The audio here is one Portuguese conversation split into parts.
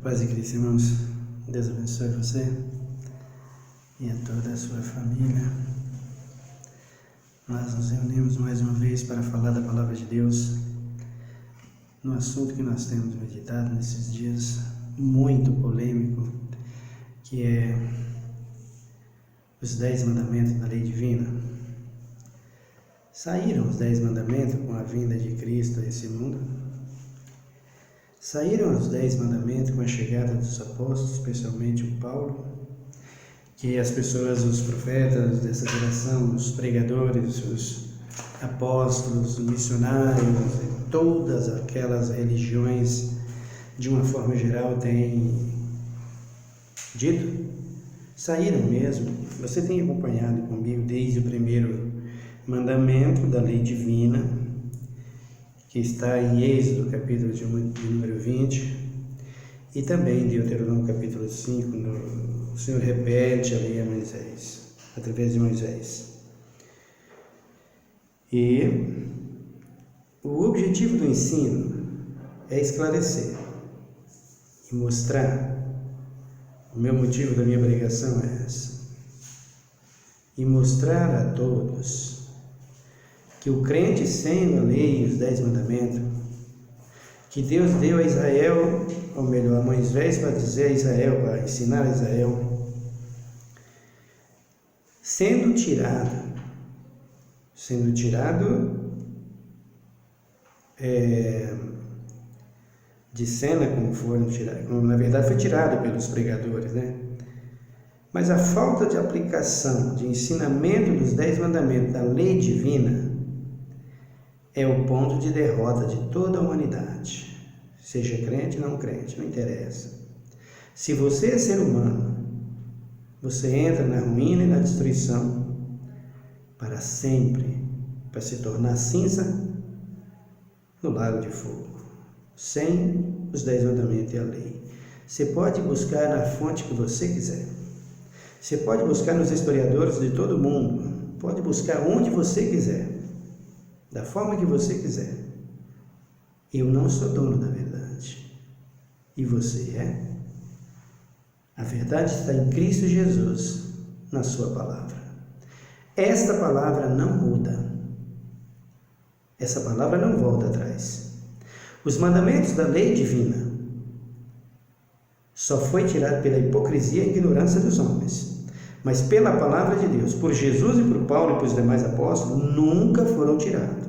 Paz e Cristo, irmãos. Deus abençoe você e a toda a sua família. Nós nos reunimos mais uma vez para falar da Palavra de Deus no assunto que nós temos meditado nesses dias, muito polêmico, que é os 10 mandamentos da lei divina. Saíram os 10 mandamentos com a vinda de Cristo a esse mundo? Saíram os 10 mandamentos com a chegada dos apóstolos, especialmente o Paulo, que as pessoas, os profetas dessa geração, os pregadores, os apóstolos, os missionários, todas aquelas religiões, de uma forma geral, têm dito? Saíram mesmo. Você tem acompanhado comigo desde o primeiro mandamento da lei divina, que está em Êxodo, capítulo de número 20, e também em Deuteronômio, capítulo 5, o Senhor repete a lei a Moisés, através de Moisés. E o objetivo do ensino é esclarecer e mostrar. O meu motivo da minha pregação é essa: e mostrar a todos que o crente, sendo a lei e os 10 mandamentos, que Deus deu a Israel, ou melhor, a Moisés, para dizer a Israel, para ensinar a Israel, sendo tirado de cena, como na verdade foi tirado pelos pregadores, né? Mas a falta de aplicação, de ensinamento dos 10 mandamentos da lei divina é o ponto de derrota de toda a humanidade. Seja crente ou não crente, não interessa. Se você é ser humano, você entra na ruína e na destruição para sempre, para se tornar cinza no lago de fogo, sem os 10 mandamentos e a lei. Você pode buscar na fonte que você quiser. Você pode buscar nos historiadores de todo mundo. Pode buscar onde você quiser, da forma que você quiser. Eu não sou dono da verdade. E você é? A verdade está em Cristo Jesus, na sua palavra. Esta palavra não muda. Essa palavra não volta atrás. Os mandamentos da lei divina só foi tirado pela hipocrisia e ignorância dos homens. Mas pela palavra de Deus, por Jesus e por Paulo e por os demais apóstolos, nunca foram tirados.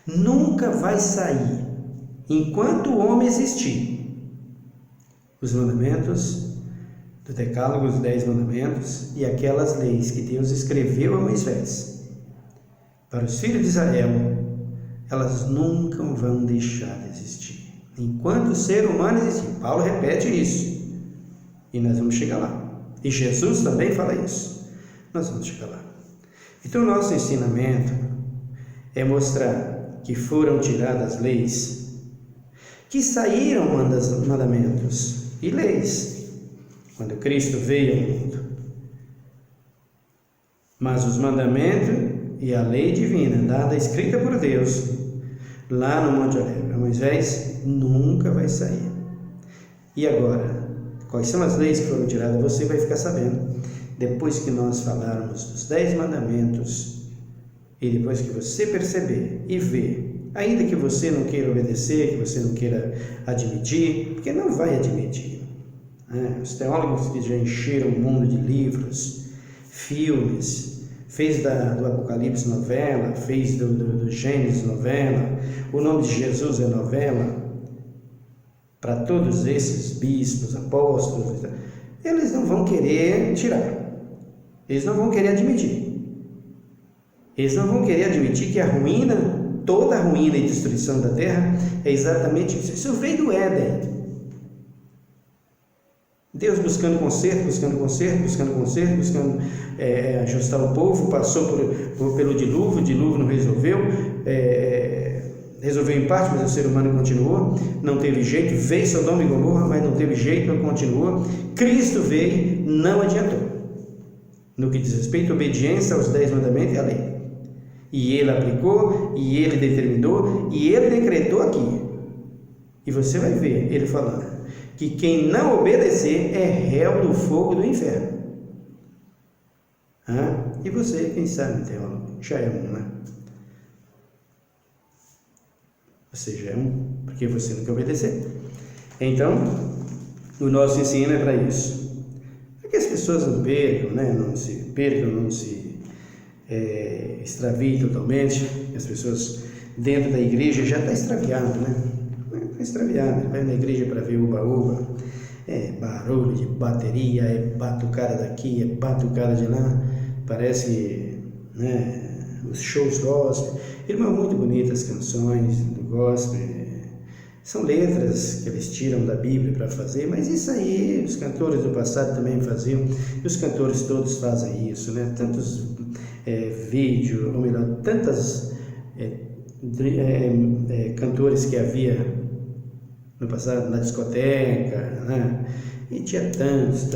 Nunca vai sair, enquanto o homem existir, os mandamentos do decálogo, os 10 mandamentos e aquelas leis que Deus escreveu a Moisés. Para os filhos de Israel, elas nunca vão deixar de existir. Enquanto o ser humano existir. Paulo repete isso. E nós vamos chegar lá. E Jesus também fala isso. Nós vamos chegar lá. Então, o nosso ensinamento é mostrar que foram tiradas leis, que saíram mandamentos e leis, quando Cristo veio ao mundo. Mas os mandamentos e a lei divina, dada, escrita por Deus, lá no Monte Horebe, a Moisés, nunca vai sair. E agora, quais são as leis que foram tiradas? Você vai ficar sabendo, depois que nós falarmos dos 10 mandamentos, e depois que você perceber e ver, ainda que você não queira obedecer, que você não queira admitir, porque não vai admitir, né? Os teólogos que já encheram o mundo de livros, filmes, fez do Apocalipse novela, fez do Gênesis novela, o nome de Jesus é novela, para todos esses bispos, apóstolos, eles não vão querer tirar, eles não vão querer admitir. Eles não vão querer admitir que a ruína, toda a ruína e destruição da terra é exatamente isso. Isso veio do Éden. Deus buscando conserto, buscando ajustar o povo, passou pelo dilúvio, o dilúvio não resolveu, resolveu em parte, mas o ser humano continuou, não teve jeito, veio Sodoma e Gomorra, mas não teve jeito, não continuou. Cristo veio, não adiantou. No que diz respeito à obediência aos 10 mandamentos e à lei. E ele aplicou, e ele determinou, e ele decretou aqui. E você vai ver ele falando que quem não obedecer é réu do fogo do inferno. E você, quem sabe, teólogo, já é um, né? Você já é um, porque você não quer obedecer. Então, o nosso ensino é para isso. Para que as pessoas não percam, né? Não se extraviem totalmente. As pessoas dentro da igreja já está extraviado, né? Está extraviado. Vai na igreja para ver uba-uba. É barulho de bateria, é batucada daqui, é batucada de lá. Parece, né, os shows gospel. Irmão, muito bonitas canções do gospel. São letras que eles tiram da Bíblia para fazer, mas isso aí os cantores do passado também faziam, e os cantores todos fazem isso, né? Tantos vídeos, ou melhor, tantas cantores que havia no passado na discoteca, né? E tinha tantos,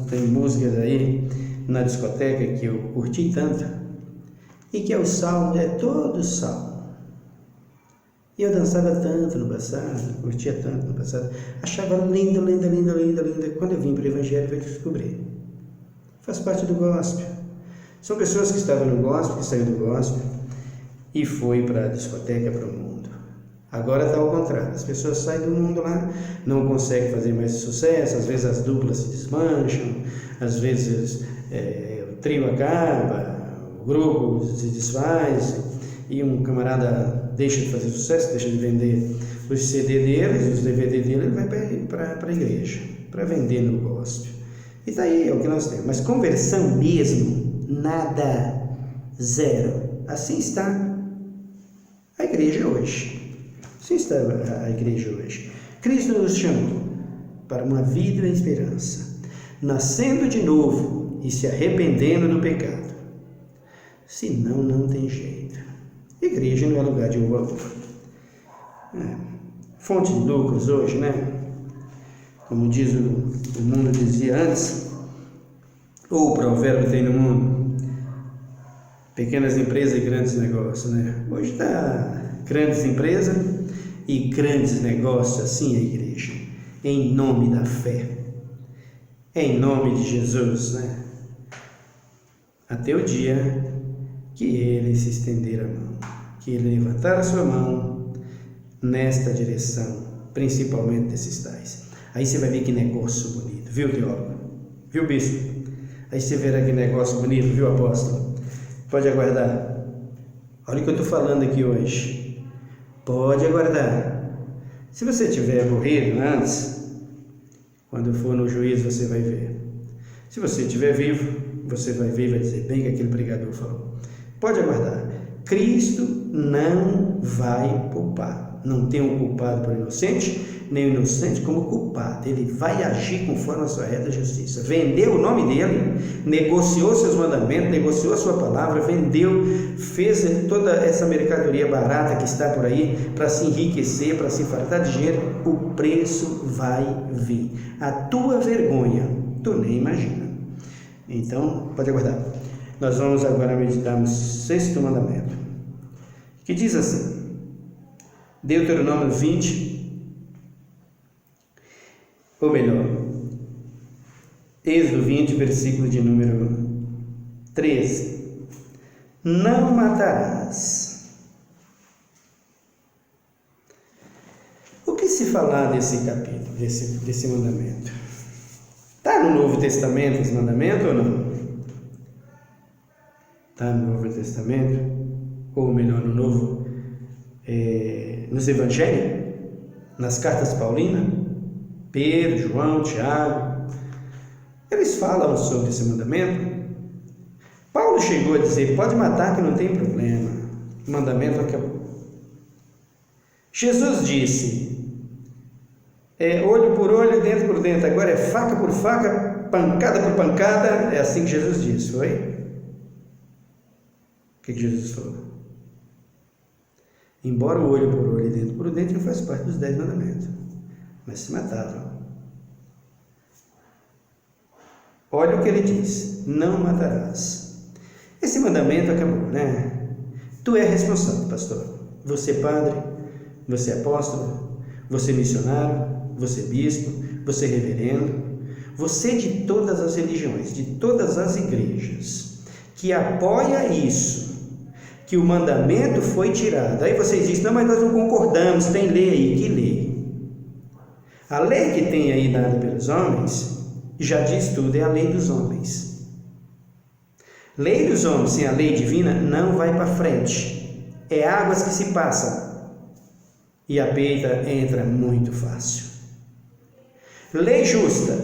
tem músicas aí na discoteca que eu curti tanto, e que é o salmo, é todo salmo. E eu dançava tanto no passado, curtia tanto no passado, achava linda. Quando eu vim para o Evangelho, eu descobri. Faz parte do gospel. São pessoas que estavam no gospel, que saíram do gospel e foi para a discoteca, para o mundo. Agora está ao contrário. As pessoas saem do mundo lá, não conseguem fazer mais sucesso, às vezes as duplas se desmancham, às vezes o trio acaba, o grupo se desfaz, e um camarada deixa de fazer sucesso, deixa de vender os CD deles, os DVD dele, ele vai para a igreja, para vender no gospel. E daí é o que nós temos. Mas conversão mesmo, nada, zero. Assim está a igreja hoje. Assim está a igreja hoje. Cristo nos chamou para uma vida e esperança, nascendo de novo e se arrependendo do pecado. Senão não tem jeito. Igreja não é lugar de uva-uva. Fonte de lucros hoje, né? Como diz o mundo dizia antes, ou o provérbio tem no mundo, pequenas empresas e grandes negócios, né? Hoje está grandes empresas e grandes negócios, assim a igreja, em nome da fé, em nome de Jesus, né? Até o dia que ele se estender a mão, que ele levantar a sua mão nesta direção, principalmente desses tais. Aí você vai ver que negócio bonito, viu, teólogo? Viu, bispo? Aí você verá que negócio bonito, viu, apóstolo? Pode aguardar. Olha o que eu estou falando aqui hoje. Pode aguardar. Se você tiver morrido antes, quando for no juízo você vai ver. Se você estiver vivo, você vai ver e vai dizer bem que aquele pregador falou. Pode aguardar. Cristo não vai poupar. Não tem um culpado por inocente, nem o inocente como culpado. Ele vai agir conforme a sua reta justiça. Vendeu o nome dele, negociou seus mandamentos, negociou a sua palavra, vendeu, fez toda essa mercadoria barata que está por aí para se enriquecer, para se fartar de dinheiro. O preço vai vir. A tua vergonha, tu nem imagina. Então, pode aguardar. Nós vamos agora meditar no 6º mandamento, que diz assim, Deuteronômio 20, ou melhor, Êxodo 20, versículo de número 13. Não matarás. O que se falar desse capítulo, desse mandamento? Está no Novo Testamento esse mandamento ou não? Está no Novo Testamento? Ou melhor, nos Evangelhos? Nas cartas paulinas? Pedro, João, Tiago, eles falam sobre esse mandamento. Paulo chegou a dizer, pode matar que não tem problema, o mandamento acabou. Jesus disse, olho por olho, dente por dente, agora é faca por faca, pancada por pancada, é assim que Jesus disse, foi? O que Jesus falou? Embora o olho por olho e dente por dente não faz parte dos 10 mandamentos, mas se matavam. Olha o que ele diz, não matarás. Esse mandamento acabou, né? Tu é responsável, pastor. Você é padre, você é apóstolo, você é missionário, você bispo, você reverendo, você de todas as religiões, de todas as igrejas, que apoia isso, que o mandamento foi tirado. Aí vocês dizem, não, mas nós não concordamos, tem lei aí. Que lei? A lei que tem aí dada pelos homens, já diz tudo, é a lei dos homens. Lei dos homens sem a lei divina não vai para frente. É águas que se passam e a peita entra muito fácil. Lei justa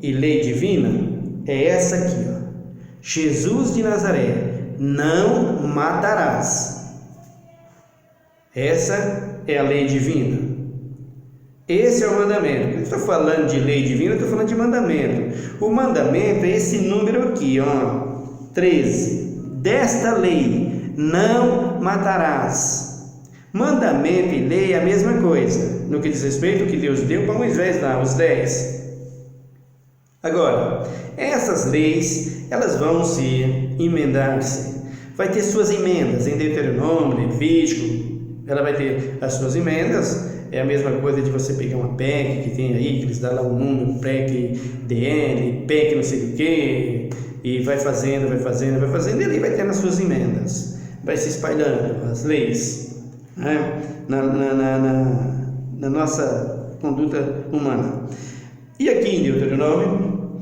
e lei divina é essa aqui, ó. Jesus de Nazaré, não matarás. Essa é a lei divina. Esse é o mandamento. Quando eu estou falando de lei divina, eu estou falando de mandamento. O mandamento é esse número aqui, ó, 13. Desta lei, não matarás. Mandamento e lei é a mesma coisa, no que diz respeito ao que Deus deu para Moisés lá, os 10. Agora, essas leis, elas vão se emendar-se. Vai ter suas emendas em Deuteronômio, Levítico, ela vai ter as suas emendas. É a mesma coisa de você pegar uma PEC que tem aí, que eles dão lá um número, PEC DN, PEC não sei o que, e vai fazendo, e ali vai tendo as suas emendas. Vai se espalhando as leis, né, na nossa conduta humana. E aqui em Deuteronômio,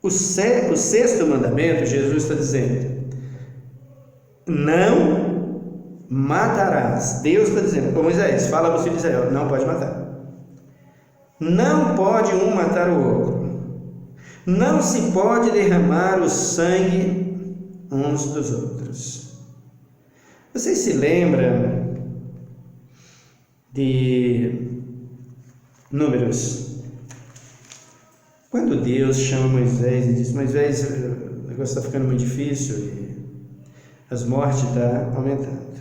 o sexto mandamento, Jesus está dizendo, não matarás. Deus está dizendo, ô Moisés, fala para o filho de Israel, não pode matar. Não pode um matar o outro. Não se pode derramar o sangue uns dos outros. Vocês se lembram de Números? Quando Deus chama Moisés e diz, Moisés, o negócio está ficando muito difícil e as mortes estão aumentando.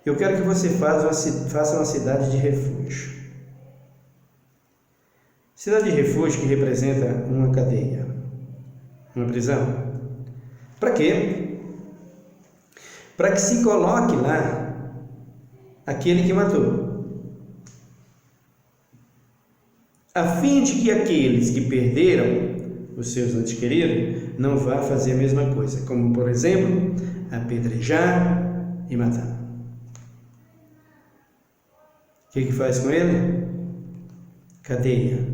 Eu quero que você faça uma cidade de refúgio. Cidade de refúgio que representa uma cadeia, uma prisão. Para quê? Para que se coloque lá aquele que matou, a fim de que aqueles que perderam os seus entes queridos não vá fazer a mesma coisa, como por exemplo, apedrejar e matar. O que faz com ele? Cadeia.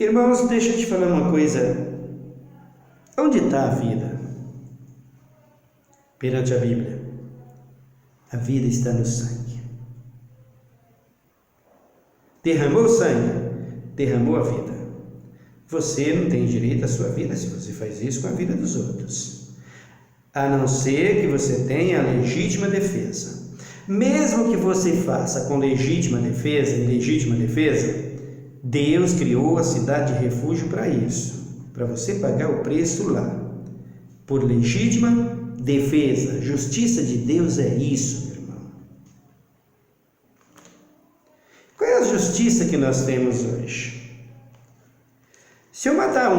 Irmãos, deixa eu te falar uma coisa. Onde está a vida? Perante a Bíblia. A vida está no sangue. Derramou o sangue, derramou a vida. Você não tem direito à sua vida se você faz isso com a vida dos outros. A não ser que você tenha a legítima defesa. Mesmo que você faça com legítima defesa, Deus criou a cidade de refúgio para isso, para você pagar o preço lá, por legítima defesa. Justiça de Deus é isso, meu irmão. Qual é a justiça que nós temos hoje? Se eu dar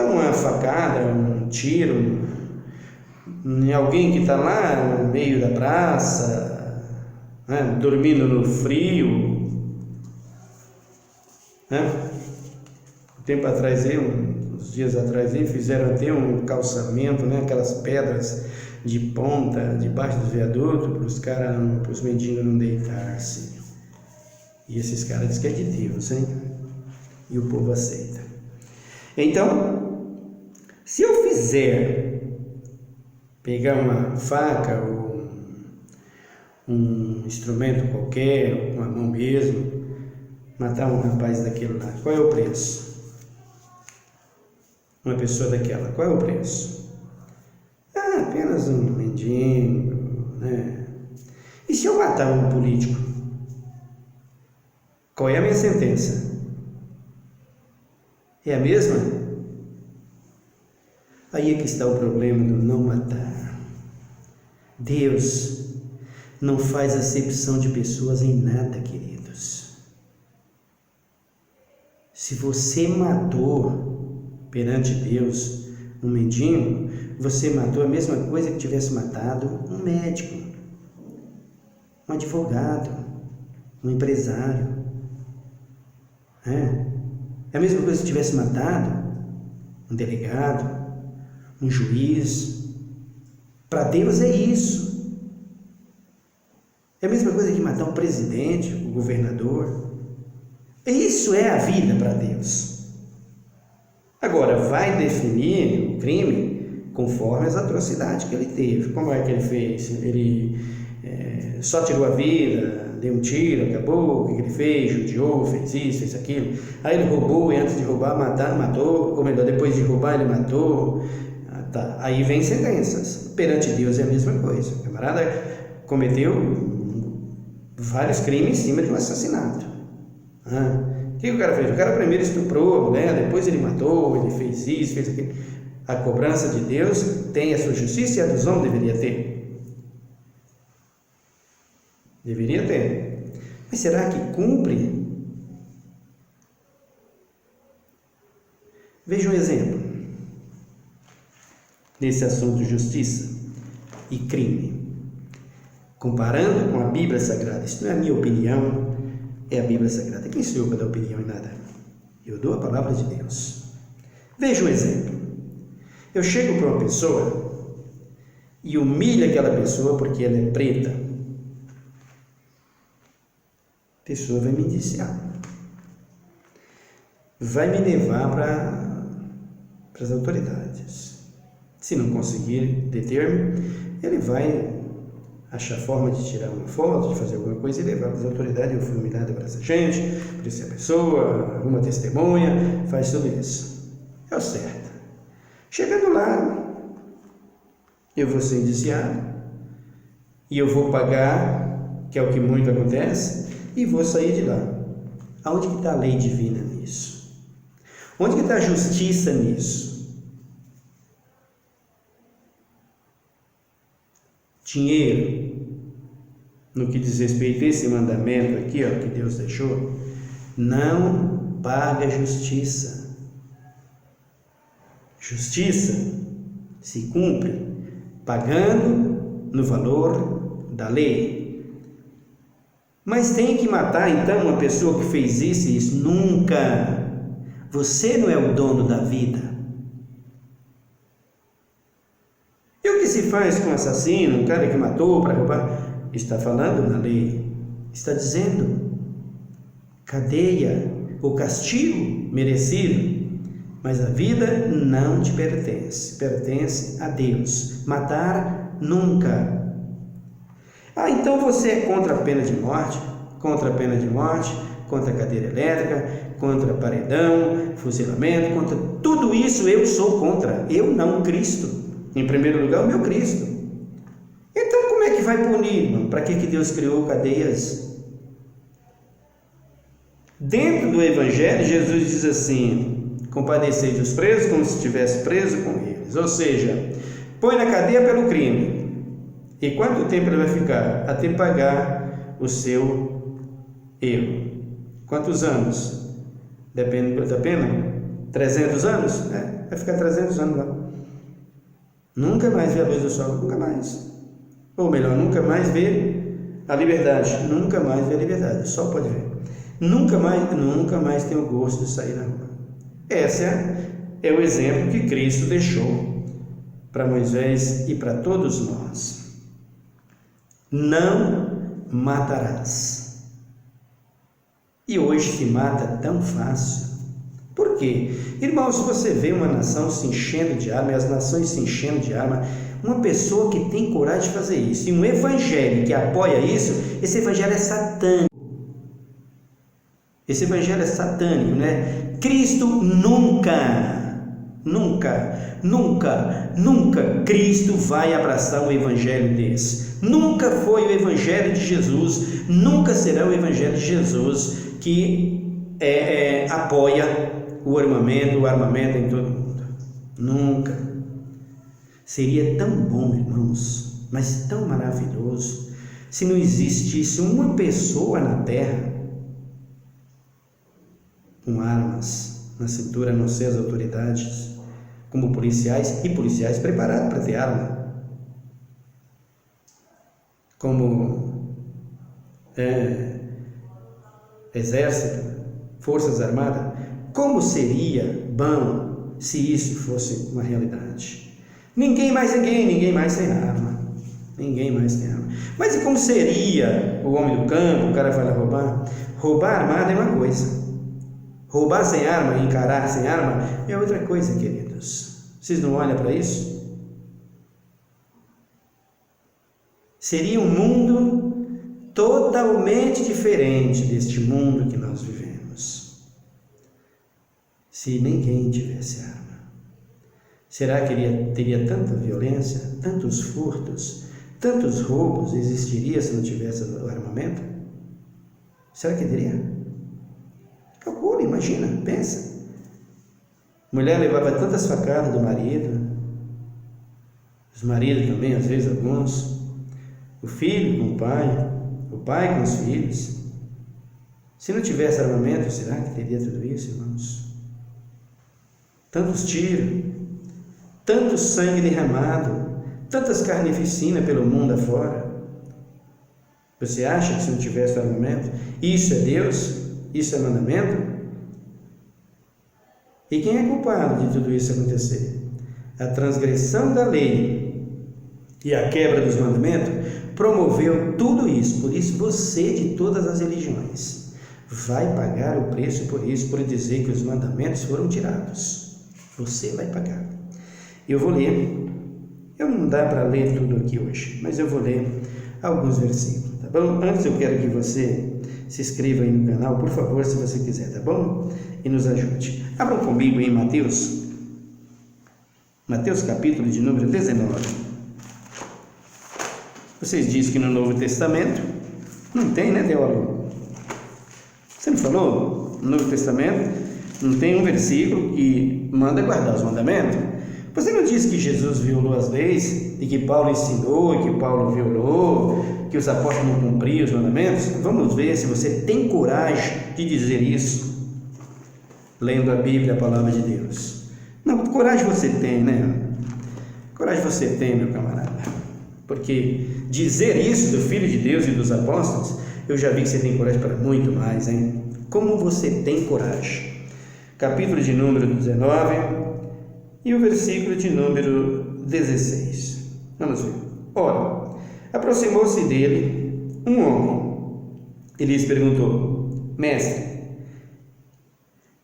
uma facada, um tiro em alguém que está lá no meio da praça, né, dormindo no frio, né? Tempo atrás, uns dias atrás, fizeram até um calçamento, né, aquelas pedras de ponta debaixo do viaduto para os mendigos não deitar-se. E esses caras dizem que é de Deus, hein? E o povo aceita. Então, se eu pegar uma faca ou um instrumento qualquer, com a mão mesmo, matar um rapaz daquele lá, qual é o preço? Uma pessoa daquela, qual é o preço? Apenas um mendigo, né? E se eu matar um político? Qual é a minha sentença? É a mesma? Aí é que está o problema do não matar. Deus não faz acepção de pessoas em nada, queridos. Se você matou perante Deus um mendigo, você matou a mesma coisa que tivesse matado um médico, um advogado, um empresário. É a mesma coisa se tivesse matado um delegado, um juiz. Para Deus é isso. É a mesma coisa que matar um presidente, um governador. Isso é a vida para Deus. Agora, vai definir o crime conforme as atrocidades que ele teve. Como é que ele fez? Ele só tirou a vida, deu um tiro, acabou, o que ele fez? Judiou, fez isso, fez aquilo. Aí ele roubou e antes de roubar, matou, ou melhor, depois de roubar ele matou. Tá. Aí vem sentenças. Perante Deus é a mesma coisa. O camarada cometeu vários crimes em cima de um assassinato. O que o cara fez? O cara primeiro estuprou a mulher, depois ele matou, ele fez isso, fez aquilo. A cobrança de Deus tem a sua justiça e a dos homens deveria ter. Deveria ter. Mas será que cumpre? Veja um exemplo nesse assunto de justiça e crime. Comparando com a Bíblia Sagrada. Isso não é a minha opinião, é a Bíblia Sagrada. Quem sou eu para dar opinião em nada? Eu dou a palavra de Deus. Veja um exemplo. Eu chego para uma pessoa e humilho aquela pessoa porque ela é preta. A pessoa vai me indiciar. Vai me levar para as autoridades. Se não conseguir deter-me, ele vai achar forma de tirar uma foto, de fazer alguma coisa e levar para as autoridades. Eu fui humilhada para essa gente, por isso a pessoa, uma testemunha, faz tudo isso. É o certo. Chegando lá, eu vou ser indiciado e eu vou pagar, que é o que muito acontece, e vou sair de lá. Aonde que está a lei divina nisso? Onde que está a justiça nisso? Dinheiro, no que diz respeito a esse mandamento aqui, que Deus deixou, não paga justiça. Justiça se cumpre pagando no valor da lei. Mas tem que matar então uma pessoa que fez isso e isso? Nunca. Você não é o dono da vida. E o que se faz com um assassino, um cara que matou para roubar? Está falando na lei, está dizendo cadeia, o castigo merecido, mas a vida não te pertence, pertence a Deus. Matar nunca. Então você é contra a pena de morte, contra a pena de morte, contra a cadeira elétrica, contra paredão, fuzilamento, contra tudo isso eu sou contra. Eu não, Cristo. Em primeiro lugar, o meu Cristo. Então, como é que vai punir, irmão? Para que Deus criou cadeias? Dentro do Evangelho, Jesus diz assim: compadecei dos presos como se estivesse preso com eles. Ou seja, põe na cadeia pelo crime. E quanto tempo ele vai ficar? Até pagar o seu erro. Quantos anos? Depende da pena? 300 anos? Vai ficar 300 anos lá. Nunca mais vê a luz do sol, nunca mais. Ou melhor, nunca mais vê a liberdade, nunca mais vê a liberdade, o sol pode ver. Nunca mais tem o gosto de sair na rua. Esse é o exemplo que Cristo deixou para Moisés e para todos nós. Não matarás. E hoje se mata tão fácil. Por quê? Irmãos, você vê uma nação se enchendo de arma, e as nações se enchendo de arma, uma pessoa que tem coragem de fazer isso, e um evangelho que apoia isso, esse evangelho é satânico. Esse evangelho é satânico, né? Cristo nunca Cristo vai abraçar um evangelho desse. Nunca foi o evangelho de Jesus, nunca será o evangelho de Jesus que apoia o armamento em todo mundo. Nunca. Seria tão bom, irmãos, mas tão maravilhoso, se não existisse uma pessoa na terra com armas na cintura, a não ser as autoridades, como policiais, e policiais preparados para ter arma, como exército, forças armadas, como seria bom se isso fosse uma realidade? Ninguém mais tem arma. Ninguém mais tem arma. Mas e como seria o homem do campo? O cara vai lá roubar? Roubar armado é uma coisa. Roubar sem arma, encarar sem arma, é outra coisa, queridos. Vocês não olham para isso? Seria um mundo totalmente diferente deste mundo que nós vivemos, se ninguém tivesse arma. Será que teria tanta violência, tantos furtos, tantos roubos existiria se não tivesse o armamento? Será que teria? Calcula, imagina, pensa. Mulher levava tantas facadas do marido, os maridos também, às vezes alguns, o filho com o pai com os filhos. Se não tivesse armamento, será que teria tudo isso, irmãos? Tantos tiros, tanto sangue derramado, tantas carnificinas pelo mundo afora. Você acha que se não tivesse armamento, isso é Deus? Isso é mandamento? E quem é culpado de tudo isso acontecer? A transgressão da lei e a quebra dos mandamentos promoveu tudo isso. Por isso você, de todas as religiões, vai pagar o preço por isso, por dizer que os mandamentos foram tirados. Você vai pagar. Eu vou ler, não dá para ler tudo aqui hoje, mas eu vou ler alguns versículos, tá bom? Antes eu quero que você se inscreva aí no canal, por favor, se você quiser, tá bom? E nos ajude. Abram comigo em Mateus capítulo de número 19. Vocês dizem que no Novo Testamento não tem, né, teólogo? Você não falou? No Novo Testamento não tem um versículo que manda guardar os mandamentos? Você não disse que Jesus violou as leis, e que Paulo ensinou, e que Paulo violou, que os apóstolos não cumpriam os mandamentos? Vamos ver se você tem coragem de dizer isso, lendo a Bíblia, a palavra de Deus. Não, coragem você tem, né? Coragem você tem, meu camarada. Porque dizer isso do Filho de Deus e dos apóstolos, eu já vi que você tem coragem para muito mais, hein? Como você tem coragem? Capítulo de número 19... e o versículo de número 16. Vamos ver. Ora, aproximou-se dele um homem e lhes perguntou: Mestre,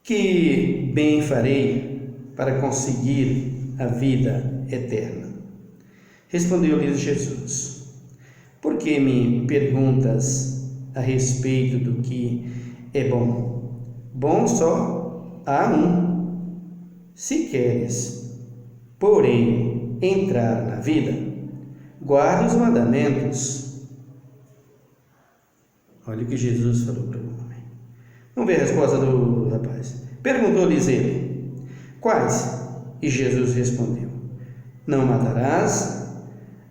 que bem farei para conseguir a vida eterna? Respondeu-lhes Jesus: Por que me perguntas a respeito do que é bom? Bom só há um. Se queres, porém, entrar na vida, guarda os mandamentos. Olha o que Jesus falou para o homem. Vamos ver a resposta do rapaz. Perguntou-lhes ele: Quais? E Jesus respondeu: Não matarás,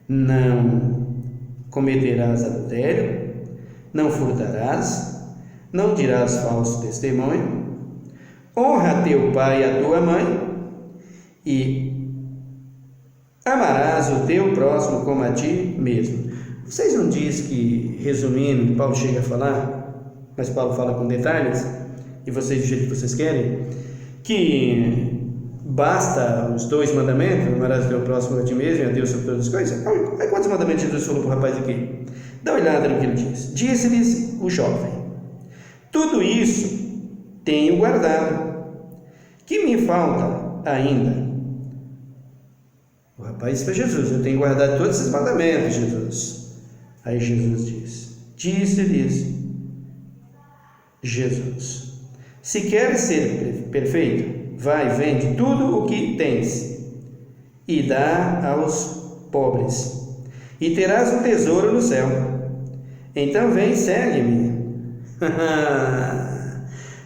não cometerás adultério, não furtarás, não dirás falso testemunho, honra teu pai e a tua mãe, e amarás o teu próximo como a ti mesmo. Vocês não dizem que, resumindo, Paulo chega a falar, mas Paulo fala com detalhes, e vocês do jeito que vocês querem, que basta os 2 mandamentos: amarás o teu próximo como a ti mesmo e a Deus sobre todas as coisas? Aí quantos mandamentos Jesus falou para o rapaz aqui? Dá uma olhada no que ele diz. Disse-lhes o jovem: Tudo isso tenho guardado. Que me falta ainda? O rapaz disse para Jesus: Eu tenho guardado todos esses mandamentos, Jesus. Aí Jesus disse-lhes Jesus: Se queres ser perfeito, vai, vende tudo o que tens e dá aos pobres, e terás um tesouro no céu. Então vem e segue-me.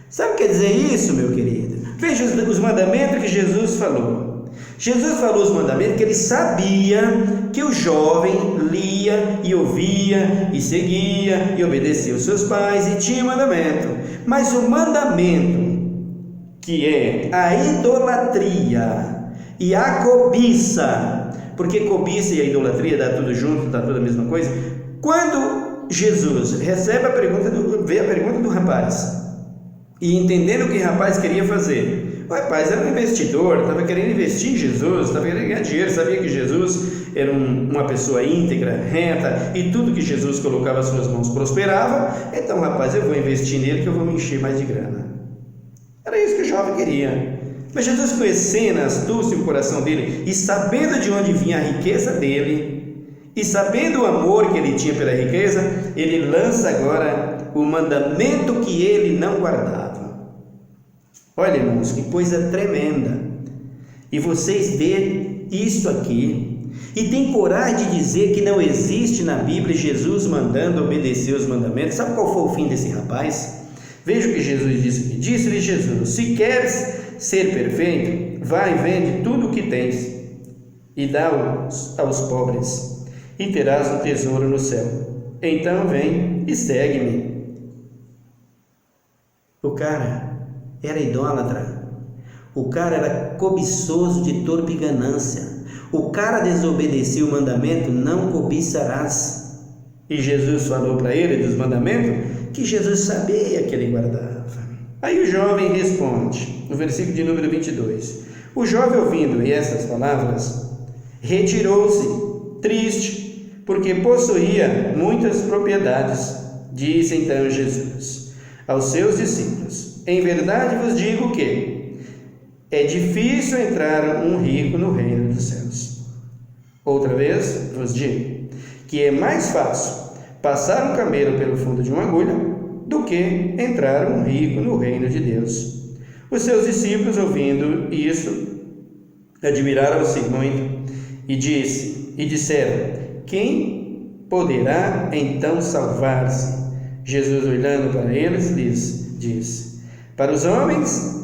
Sabe o que quer dizer isso, meu querido? Veja os mandamentos que Jesus falou. Jesus falou os mandamentos que ele sabia que o jovem lia e ouvia e seguia e obedecia aos seus pais e tinha mandamento. Mas o mandamento, que é a idolatria e a cobiça, porque cobiça e a idolatria dá tudo junto, dá tudo a mesma coisa. Quando Jesus recebe vê a pergunta do rapaz, e entendendo o que o rapaz queria fazer, o rapaz era um investidor, estava querendo investir em Jesus, estava querendo ganhar dinheiro, sabia que Jesus era uma pessoa íntegra, reta, e tudo que Jesus colocava às suas mãos prosperava. Então, rapaz, eu vou investir nele que eu vou me encher mais de grana. Era isso que o jovem queria. Mas Jesus, conhecendo a astúcia e o coração dele, e sabendo de onde vinha a riqueza dele, e sabendo o amor que ele tinha pela riqueza, ele lança agora o mandamento que ele não guardava. Olha, irmãos, que coisa tremenda. E vocês vêem isso aqui, e tem coragem de dizer que não existe na Bíblia Jesus mandando obedecer os mandamentos. Sabe qual foi o fim desse rapaz? Veja o que Jesus disse aqui. Disse-lhe Jesus: se queres ser perfeito, vai e vende tudo o que tens e dá aos pobres, e terás um tesouro no céu. Então vem e segue-me. O cara era idólatra, o cara era cobiçoso de torpe ganância, o cara desobedeceu o mandamento: não cobiçarás. E Jesus falou para ele dos mandamentos que Jesus sabia que ele guardava. Aí o jovem responde, no versículo de número 22, o jovem, ouvindo essas palavras, retirou-se, triste, porque possuía muitas propriedades. Disse então Jesus aos seus discípulos: em verdade vos digo que é difícil entrar um rico no reino dos céus. Outra vez vos digo que é mais fácil passar um camelo pelo fundo de uma agulha do que entrar um rico no reino de Deus. Os seus discípulos, ouvindo isso, admiraram-se muito e disseram: quem poderá então salvar-se? Jesus, olhando para eles, lhes disse: para os homens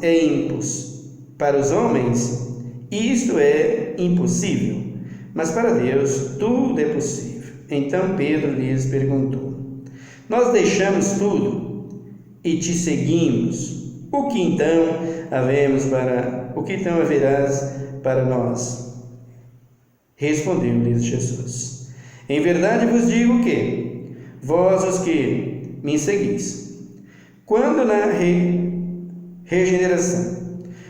isto é impossível, mas para Deus tudo é possível. Então Pedro lhes perguntou: nós deixamos tudo e te seguimos. O que então haverás para nós? Respondeu-lhes Jesus: em verdade vos digo que vós os que me seguis, quando na regeneração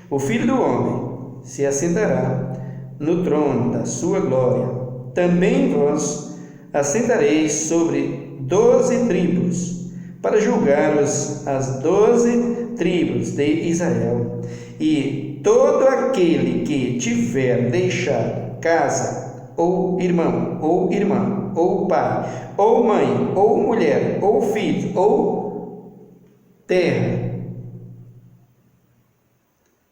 o Filho do Homem se assentará no trono da sua glória, também vós assentareis sobre 12 tribos, para julgar as 12 tribos de Israel. E todo aquele que tiver deixado casa, ou irmão, ou irmã, ou pai, ou mãe, ou mulher, ou filho, ou terra,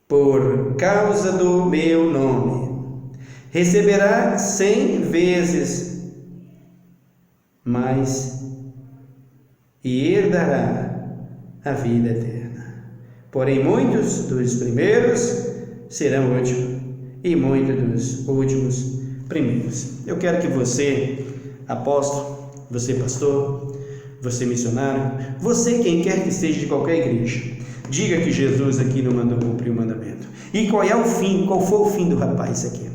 por causa do meu nome, receberá 100 vezes mais e herdará a vida eterna. Porém, muitos dos primeiros serão últimos, e muitos dos últimos primeiros. Eu quero que você, apóstolo, você pastor, você missionário, você quem quer que seja de qualquer igreja, diga que Jesus aqui não mandou cumprir o mandamento. E qual é o fim? Qual foi o fim do rapaz aqui?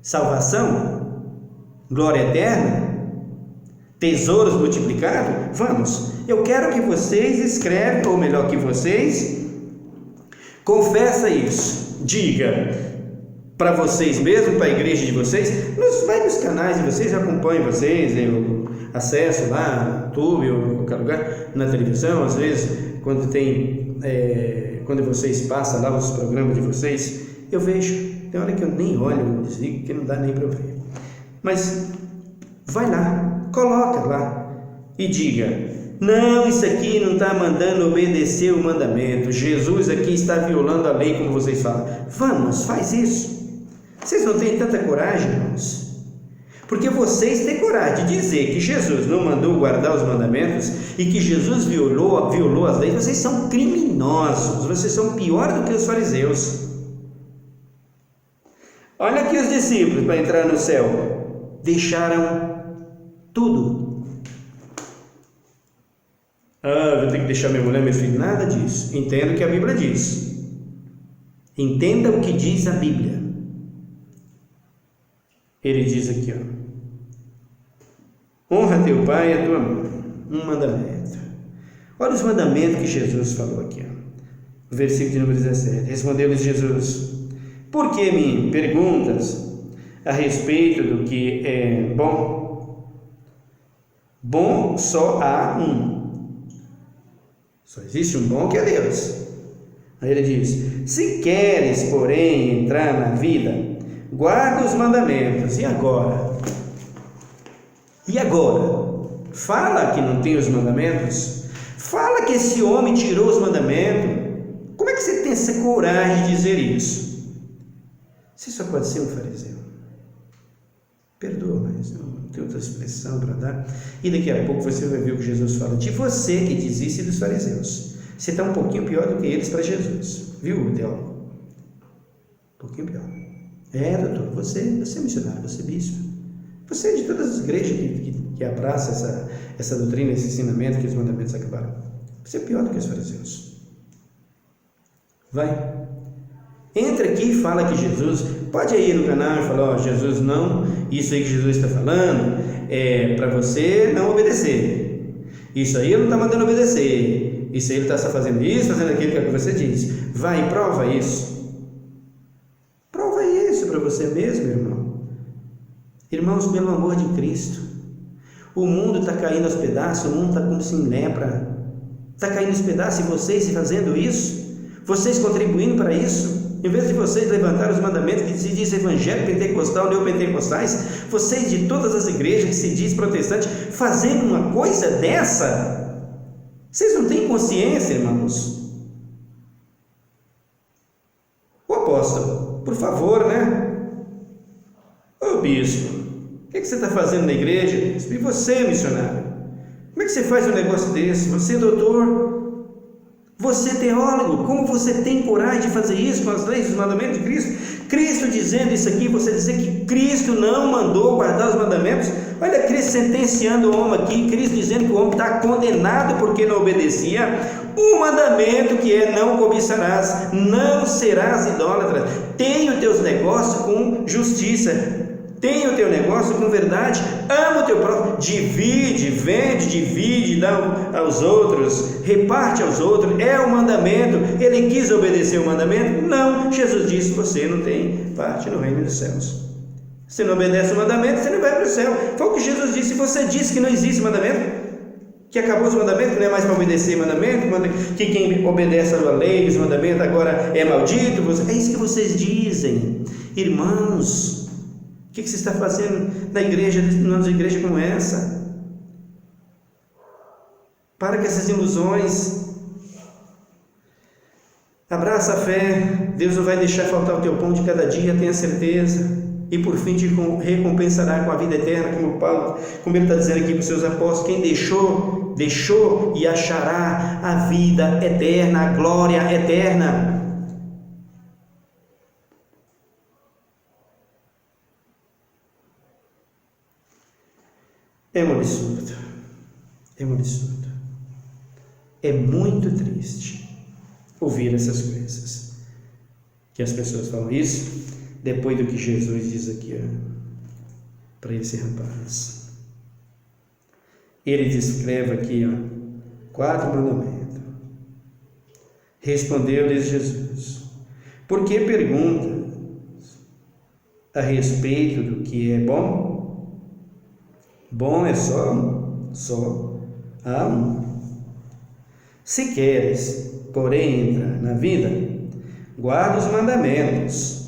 Salvação? Glória eterna? Tesouros multiplicados? Vamos, eu quero que vocês escrevam, ou melhor, que vocês confessa isso, diga para vocês mesmos, para a igreja de vocês, vai nos canais de vocês, acompanhe vocês, eu acesso lá no YouTube ou em qualquer lugar, na televisão, às vezes quando quando vocês passam lá os programas de vocês, eu vejo, tem hora que eu nem olho, eu desligo, que não dá nem para eu ver, mas vai lá, coloca lá e diga: não, isso aqui não está mandando obedecer o mandamento, Jesus aqui está violando a lei, como vocês falam. Vamos, faz isso. Vocês não têm tanta coragem, irmãos? Porque vocês têm coragem de dizer que Jesus não mandou guardar os mandamentos e que Jesus violou as leis. Vocês são criminosos, vocês são pior do que os fariseus. Olha aqui os discípulos, para entrar no céu, deixaram tudo. Vou ter que deixar minha mulher, meu filho. Nada disso. Entenda o que a Bíblia diz. Entenda o que diz a Bíblia. Ele diz aqui, honra teu pai e a tua mãe. um mandamento. Olha os mandamentos que Jesus falou aqui. O versículo de número 17. Respondeu-lhes Jesus: por que me perguntas a respeito do que é bom? Bom só há um. Só existe um bom, que é Deus. Aí ele diz: se queres, porém, entrar na vida, guarda os mandamentos. E agora? E agora? Fala que não tem os mandamentos? Fala que esse homem tirou os mandamentos? Como é que você tem essa coragem de dizer isso? Você só pode ser um fariseu. Perdoa, mas não tem outra expressão para dar. E daqui a pouco você vai ver o que Jesus fala de você que diz isso e dos fariseus. Você está um pouquinho pior do que eles para Jesus. Viu, teólogo? Um pouquinho pior. Doutor, você é missionário, você é bispo. Você é de todas as igrejas que abraçam essa doutrina, esse ensinamento que os mandamentos acabaram. Você é pior do que os fariseus. Vai. Entra aqui e fala que Jesus, pode ir no canal e falar: Jesus, não, isso aí que Jesus está falando é para você não obedecer. Isso aí ele não está mandando obedecer. Isso aí ele está só fazendo isso, fazendo aquilo que você diz. Vai, prova isso. Prova isso para você mesmo, irmão. Irmãos, pelo amor de Cristo, o mundo está caindo aos pedaços, o mundo está como se em lepra. Está caindo aos pedaços e vocês fazendo isso, vocês contribuindo para isso. Em vez de vocês levantarem os mandamentos que se diz evangelho pentecostal, neopentecostais, vocês de todas as igrejas que se diz protestante, fazendo uma coisa dessa, vocês não têm consciência, irmãos? Ô apóstolo, por favor, né? Ô bispo, o que você está fazendo na igreja? E você, missionário? Como é que você faz um negócio desse? Você, doutor? Você, teólogo, como você tem coragem de fazer isso com as leis e os mandamentos de Cristo? Cristo dizendo isso aqui, você dizer que Cristo não mandou guardar os mandamentos? Olha Cristo sentenciando o homem aqui, Cristo dizendo que o homem está condenado porque não obedecia o mandamento que é: não cobiçarás, não serás idólatra, tenha os teus negócios com justiça, tenha o teu negócio com verdade, ama o teu próximo, divide, vende, divide, dá aos outros, reparte aos outros, é o mandamento. Ele quis obedecer o mandamento? Não, Jesus disse: você não tem parte no reino dos céus. Se não obedece o mandamento, você não vai para o céu. Foi o que Jesus disse. Se você disse que não existe mandamento, que acabou os mandamentos, que não é mais para obedecer mandamento, que quem obedece a lei, os mandamentos, agora é maldito, é isso que vocês dizem. Irmãos, o que você está fazendo na igreja, numa igreja como essa? Para com essas ilusões. Abraça a fé. Deus não vai deixar faltar o teu pão de cada dia, tenha certeza. E por fim te recompensará com a vida eterna, como ele está dizendo aqui para os seus apóstolos: quem deixou e achará a vida eterna, a glória eterna. É um absurdo, é um absurdo, é muito triste ouvir essas coisas, que as pessoas falam isso depois do que Jesus diz aqui para esse rapaz. Ele descreve aqui 4 mandamentos. Respondeu-lhes Jesus: por que perguntas a respeito do que é bom? Bom é só há um. Se queres, porém, entrar na vida, guarda os mandamentos.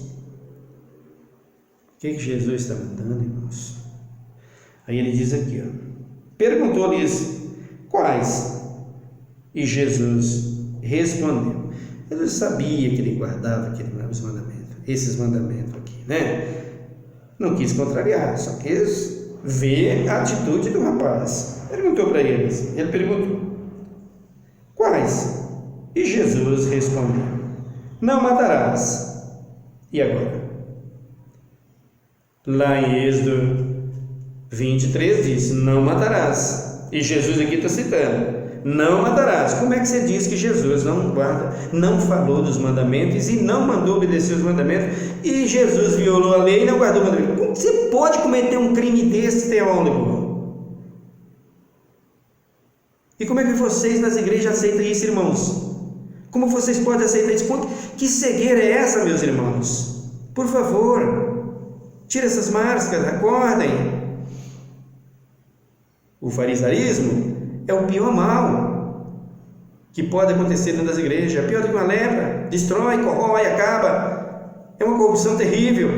O que Jesus está mandando, irmãos? Aí ele diz aqui, perguntou-lhes quais? E Jesus respondeu. Jesus sabia que ele guardava os mandamentos, esses mandamentos aqui, né? Não quis contrariar, só quis ver a atitude do rapaz. Perguntou para eles. Ele perguntou: quais? E Jesus respondeu: não matarás. E agora? Lá em Êxodo 23 diz: não matarás. E Jesus aqui está citando: não matarás. Como é que você diz que Jesus não falou dos mandamentos e não mandou obedecer os mandamentos? E Jesus violou a lei e não guardou o mandamento. Como você pode cometer um crime desse, teólogo? E como é que vocês nas igrejas aceitam isso, irmãos? Como vocês podem aceitar isso? Que cegueira é essa, meus irmãos? Por favor, tire essas máscaras, acordem. O farisaísmo é o pior mal que pode acontecer dentro das igrejas. É pior do que uma lepra. Destrói, corrói, acaba. É uma corrupção terrível.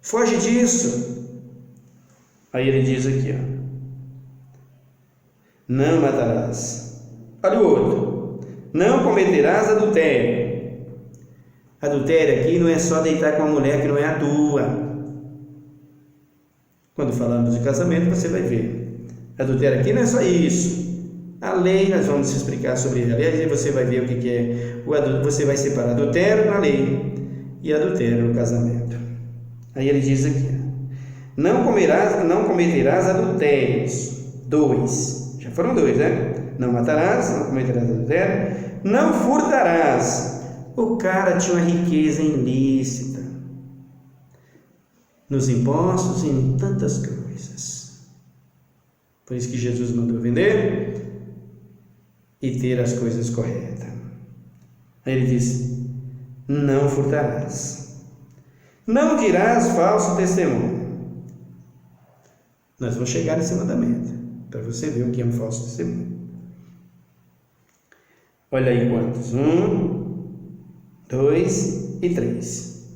Foge disso. Aí ele diz aqui, ó, não matarás. Olha o outro. Não cometerás adultério. Adultério aqui não é só deitar com uma mulher que não é a tua. Quando falamos de casamento, você vai ver. Adultério aqui não é só isso. A lei, nós vamos explicar sobre ele. Aliás, você vai ver o que é. Você vai separar adultério na lei e adultério no casamento. Aí ele diz aqui: não cometerás adultérios. 2. Já foram 2, né? Não matarás, não cometerás adultério. Não furtarás. O cara tinha uma riqueza ilícita nos impostos e em tantas coisas. Por isso que Jesus mandou vender e ter as coisas corretas. Aí ele diz: não furtarás. Não dirás falso testemunho. Nós vamos chegar nesse mandamento, para você ver o que é um falso testemunho. Olha aí quantos: 1, 2 e 3.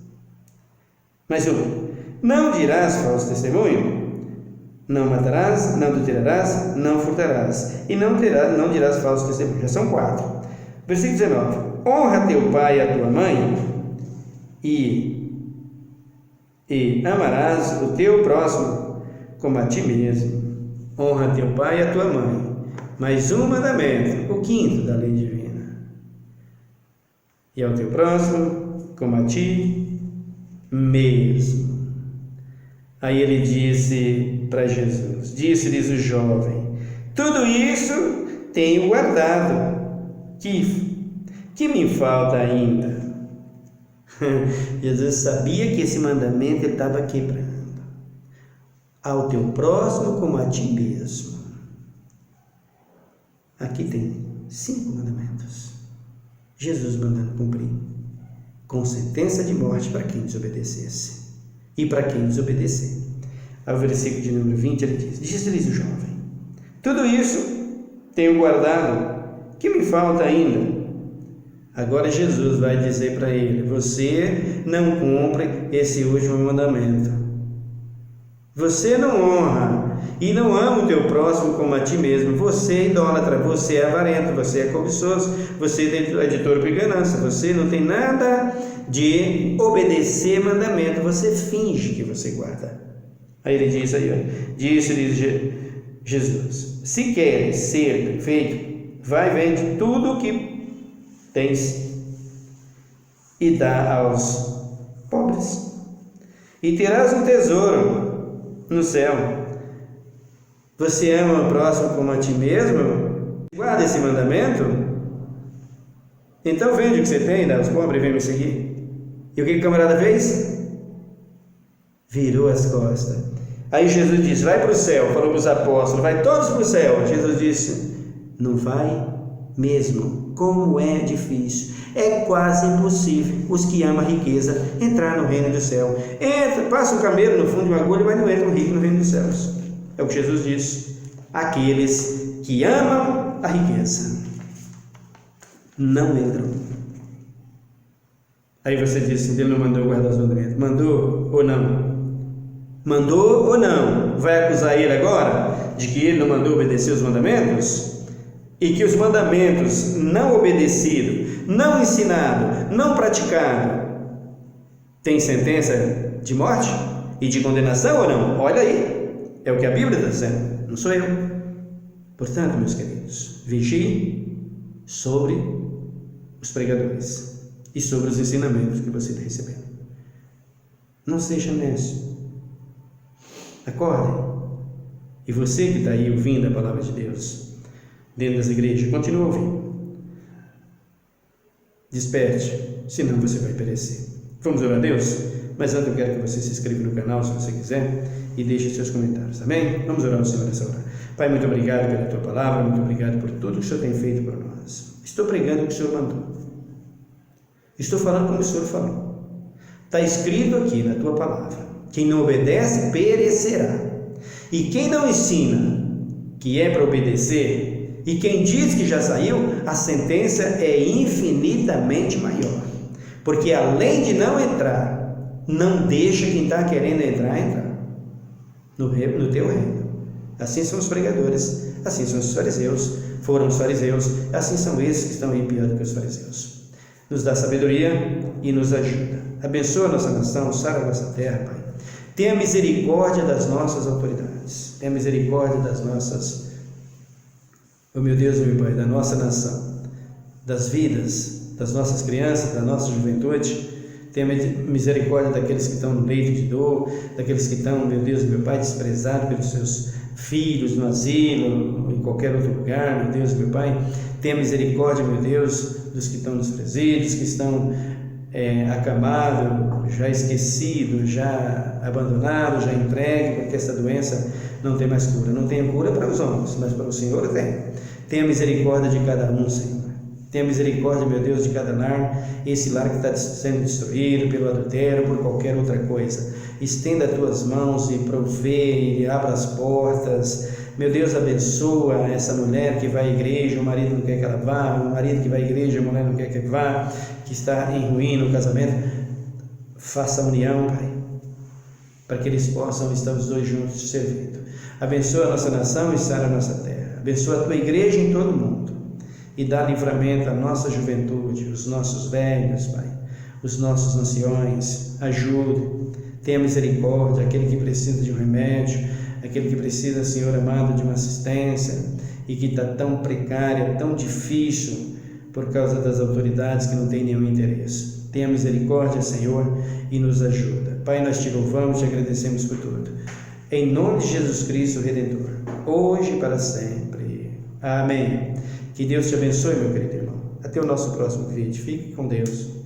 Mais um. Não dirás falso testemunho, não matarás, não adulterarás, não furtarás, e não dirás falso testemunho. Já são 4. Versículo 19. Honra teu pai e a tua mãe, e amarás o teu próximo como a ti mesmo. Honra teu pai e a tua mãe. Mais um mandamento, o 5º da lei divina. E ao teu próximo como a ti mesmo. Aí ele disse para Jesus, disse-lhes o jovem: tudo isso tenho guardado, que me falta ainda? Jesus sabia que esse mandamento ele estava quebrando. Ao teu próximo como a ti mesmo. Aqui tem 5 mandamentos. Jesus mandando cumprir, com sentença de morte para quem desobedecesse. E para quem desobedecer. Ao versículo de número 20 ele diz: disse-lhes o jovem: tudo isso tenho guardado, que me falta ainda? Agora Jesus vai dizer para ele: você não cumpre esse último mandamento. Você não honra e não ama o teu próximo como a ti mesmo. Você é idólatra, você é avarento, você é cobiçoso, você é de torpe ganância, você não tem nada de obedecer mandamento, você finge que você guarda. Aí ele diz aí, ó, disse-lhe Jesus: se queres ser perfeito, vai, vende tudo o que tens e dá aos pobres, e terás um tesouro no céu. Você ama o próximo como a ti mesmo? Guarda esse mandamento? Então vende o que você tem, dá aos pobres e vem me seguir. E o que o camarada fez? Virou as costas. Aí Jesus disse: vai para o céu. Falou para os apóstolos: vai todos para o céu. Jesus disse: não vai mesmo. Como é difícil. É quase impossível os que amam a riqueza entrar no reino do céu. Entra, passa um camelo no fundo de uma agulha, mas não entra um rico no reino dos céus. É o que Jesus disse: aqueles que amam a riqueza não entram. Aí você disse: ele não mandou guardar os mandamentos. Mandou ou não? Mandou ou não? Vai acusar ele agora de que ele não mandou obedecer os mandamentos? E que os mandamentos não obedecidos, não ensinados, não praticados, tem sentença de morte e de condenação ou não? Olha aí, é o que a Bíblia está dizendo, não sou eu. Portanto, meus queridos, vigie sobre os pregadores e sobre os ensinamentos que você está recebendo. Não seja nécio. Acordem. E você que está aí ouvindo a palavra de Deus dentro das igrejas, continua ouvindo. Desperte, senão você vai perecer. Vamos orar a Deus? Mas antes eu quero que você se inscreva no canal, se você quiser, e deixe seus comentários, amém? Vamos orar ao Senhor nessa hora. Pai, muito obrigado pela Tua palavra, muito obrigado por tudo que o Senhor tem feito por nós. Estou pregando o que o Senhor mandou. Estou falando como o Senhor falou. Está escrito aqui na Tua palavra: quem não obedece perecerá. E quem não ensina que é para obedecer, e quem diz que já saiu, a sentença é infinitamente maior. Porque além de não entrar, não deixa quem está querendo entrar no teu reino. Assim são os pregadores, assim são os fariseus, foram os fariseus, assim são esses que estão aí pior do que os fariseus. Nos dá sabedoria e nos ajuda. Abençoa a nossa nação, sara a nossa terra, Pai. Tenha misericórdia das nossas autoridades, tenha misericórdia das nossas, oh meu Deus, meu Pai, da nossa nação, das vidas, das nossas crianças, da nossa juventude. Tenha misericórdia daqueles que estão no leito de dor, daqueles que estão, meu Deus, meu Pai, desprezados pelos seus filhos no asilo, em qualquer outro lugar, meu Deus, meu Pai. Tenha misericórdia, meu Deus, dos que estão nos presídios, que estão acamados, já esquecidos, já abandonados, já entregues, porque essa doença não tem mais cura. Não tem cura para os homens, mas para o Senhor tem. Tenha misericórdia de cada um, Senhor. Tenha misericórdia, meu Deus, de cada lar, esse lar que está sendo destruído pelo adultério, por qualquer outra coisa. Estenda as tuas mãos e provê, e abra as portas. Meu Deus, abençoa essa mulher que vai à igreja, o marido não quer que ela vá, o marido que vai à igreja, a mulher não quer que vá, que está em ruína o casamento. Faça a união, Pai, para que eles possam estar os dois juntos te servindo. Abençoa a nossa nação e sara a nossa terra. Abençoa a tua igreja em todo o mundo. E dá livramento à nossa juventude, os nossos velhos, Pai, os nossos anciões. Ajude, tenha misericórdia, aquele que precisa de um remédio, aquele que precisa, Senhor amado, de uma assistência e que está tão precária, tão difícil por causa das autoridades que não têm nenhum interesse. Tenha misericórdia, Senhor, e nos ajuda. Pai, nós te louvamos e te agradecemos por tudo. Em nome de Jesus Cristo, Redentor, hoje e para sempre. Amém. Que Deus te abençoe, meu querido irmão. Até o nosso próximo vídeo. Fique com Deus.